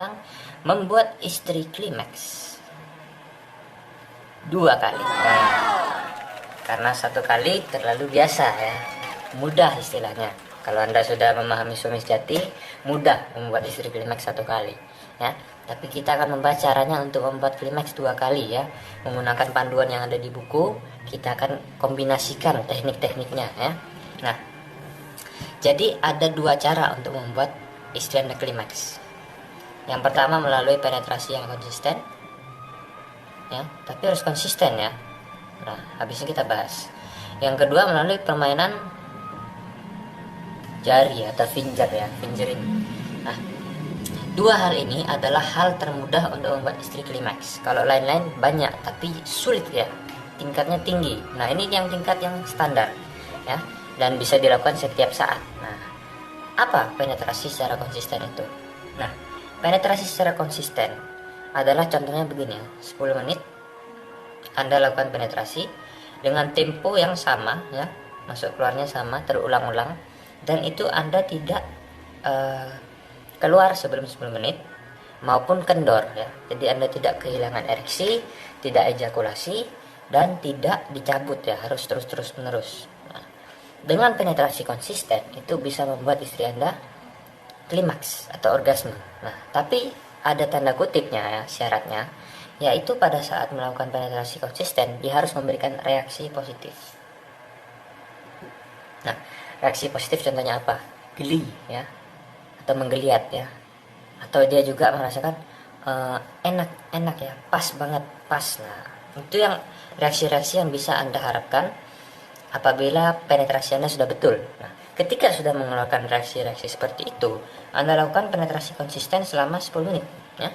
yang membuat istri klimaks 2 kali. Karena 1 kali terlalu biasa ya, mudah istilahnya. Kalau Anda sudah memahami suami sejati, mudah membuat istri klimaks 1 kali ya. Tapi kita akan membaca caranya untuk membuat klimaks 2 kali ya, menggunakan panduan yang ada di buku. Kita akan kombinasikan teknik-tekniknya ya. Nah, jadi ada 2 cara untuk membuat istri Anda klimaks. Yang pertama melalui penetrasi yang konsisten ya, tapi harus konsisten ya. Nah, habis ini kita bahas. Yang kedua melalui permainan jari atau finger ya, fingering. Nah, 2 hal ini adalah hal termudah untuk membuat istri klimaks. Kalau lain-lain banyak tapi sulit ya, tingkatnya tinggi. Nah, ini yang tingkat yang standar ya, dan bisa dilakukan setiap saat. Nah, apa penetrasi secara konsisten itu? Nah, penetrasi secara konsisten adalah contohnya begini ya, 10 menit Anda lakukan penetrasi dengan tempo yang sama ya, masuk keluarnya sama, terulang-ulang, dan itu Anda tidak keluar sebelum 10 menit maupun kendor ya. Jadi Anda tidak kehilangan ereksi, tidak ejakulasi, dan tidak dicabut ya, harus terus-terus menerus. Nah, dengan penetrasi konsisten itu bisa membuat istri Anda klimaks atau orgasme. Nah, tapi ada tanda kutipnya ya, syaratnya, yaitu pada saat melakukan penetrasi konsisten dia harus memberikan reaksi positif. Nah, reaksi positif contohnya apa? Geli ya, atau menggeliat ya, atau dia juga merasakan enak ya, pas banget, pas. Nah, itu yang reaksi-reaksi yang bisa Anda harapkan apabila penetrasi Anda sudah betul. Nah, ketika sudah mengeluarkan reaksi-reaksi seperti itu, Anda lakukan penetrasi konsisten selama 10 menit ya.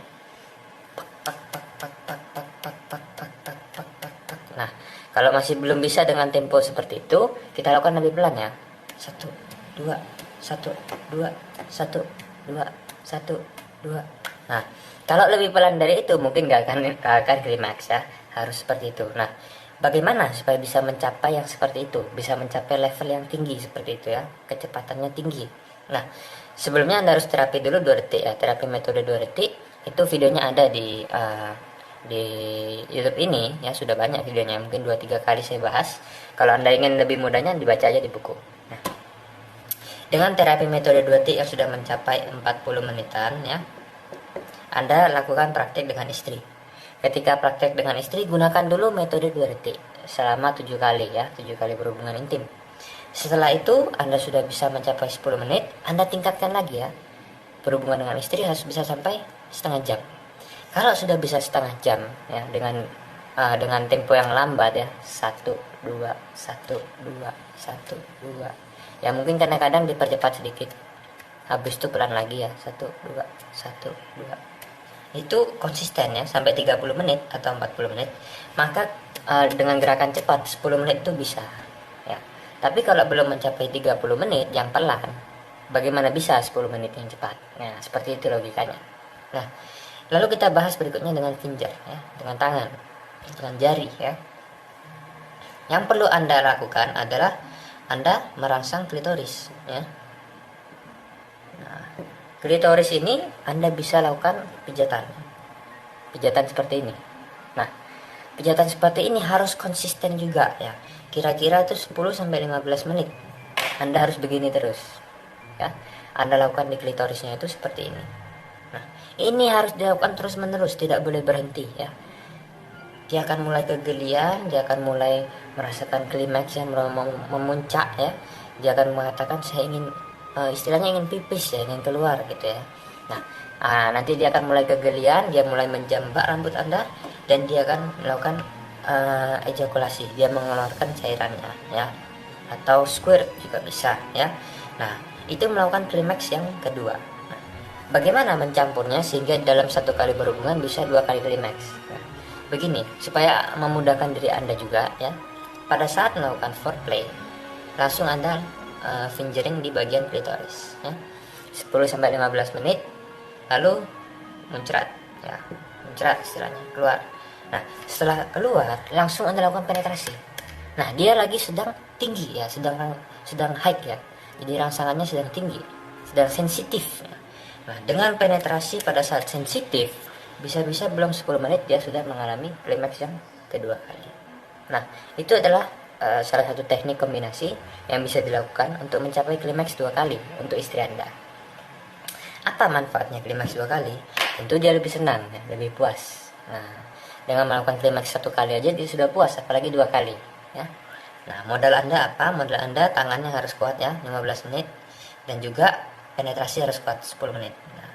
Nah, kalau masih belum bisa dengan tempo seperti itu, kita lakukan lebih pelan ya. 1 2 1 2 1 2 1 2. Nah, kalau lebih pelan dari itu mungkin gak akan klimaks ya. Harus seperti itu. Nah, bagaimana supaya bisa mencapai yang seperti itu, bisa mencapai level yang tinggi seperti itu ya, kecepatannya tinggi. Nah, sebelumnya Anda harus terapi dulu 2 detik ya, terapi metode 2 detik. Itu videonya ada di YouTube ini ya, sudah banyak videonya, mungkin 2-3 kali saya bahas. Kalau Anda ingin lebih mudahnya dibaca aja di buku. Nah, dengan terapi metode 2 detik yang sudah mencapai 40 menitan ya, Anda lakukan praktek dengan istri. Ketika praktek dengan istri, gunakan dulu metode 2 detik selama 7 kali ya, 7 kali berhubungan intim. Setelah itu Anda sudah bisa mencapai 10 menit, Anda tingkatkan lagi ya. Berhubungan dengan istri harus bisa sampai setengah jam. Kalau sudah bisa setengah jam ya, dengan tempo yang lambat ya, 1 2 1 2 1 2. Ya mungkin kadang-kadang dipercepat sedikit. Habis itu pelan lagi ya, 1 2 1 2. Itu konsisten ya sampai 30 menit atau 40 menit. Maka dengan gerakan cepat 10 menit itu bisa ya. Tapi kalau belum mencapai 30 menit yang pelan, bagaimana bisa 10 menit yang cepat? Nah, seperti itu logikanya. Nah, lalu kita bahas berikutnya dengan finger ya, dengan tangan, dengan jari ya. Yang perlu Anda lakukan adalah Anda merangsang klitoris ya. Nah, klitoris ini Anda bisa lakukan pijatan seperti ini. Nah, pijatan seperti ini harus konsisten juga ya. Kira-kira itu 10-15 menit Anda harus begini terus ya. Anda lakukan di klitorisnya itu seperti ini. Nah, ini harus dilakukan terus menerus, tidak boleh berhenti ya. Dia akan mulai kegelian, dia akan mulai merasakan klimaks yang memuncak ya. Dia akan mengatakan saya ingin istilahnya ingin pipis ya, ingin keluar gitu ya. Nah, nanti dia akan mulai kegelian, dia mulai menjambak rambut Anda, dan dia akan melakukan ejakulasi, dia mengeluarkan cairannya ya, atau squirt juga bisa ya. Nah, itu melakukan klimaks yang kedua. Nah, bagaimana mencampurnya sehingga dalam 1 kali berhubungan bisa 2 kali klimaks? Nah, begini, supaya memudahkan diri Anda juga ya. Pada saat melakukan foreplay, langsung Anda fingering di bagian klitoris ya. 10-15 menit, lalu muncrat ya, muncrat istilahnya, keluar. Nah, setelah keluar langsung Anda lakukan penetrasi. Nah, dia lagi sedang tinggi ya, sedang high ya, jadi rangsangannya sedang tinggi, sedang sensitif ya. Nah, dengan penetrasi pada saat sensitif, bisa-bisa belum 10 menit dia sudah mengalami klimaks yang kedua kali. Nah, itu adalah salah satu teknik kombinasi yang bisa dilakukan untuk mencapai klimaks 2 kali untuk istri Anda. Apa manfaatnya klimaks 2 kali? Tentu dia lebih senang, ya, lebih puas. Nah, dengan melakukan klimaks 1 kali aja dia sudah puas, apalagi 2 kali, ya. Nah, modal Anda apa? Modal Anda tangannya harus kuat ya, 15 menit, dan juga penetrasi harus kuat 10 menit. Nah,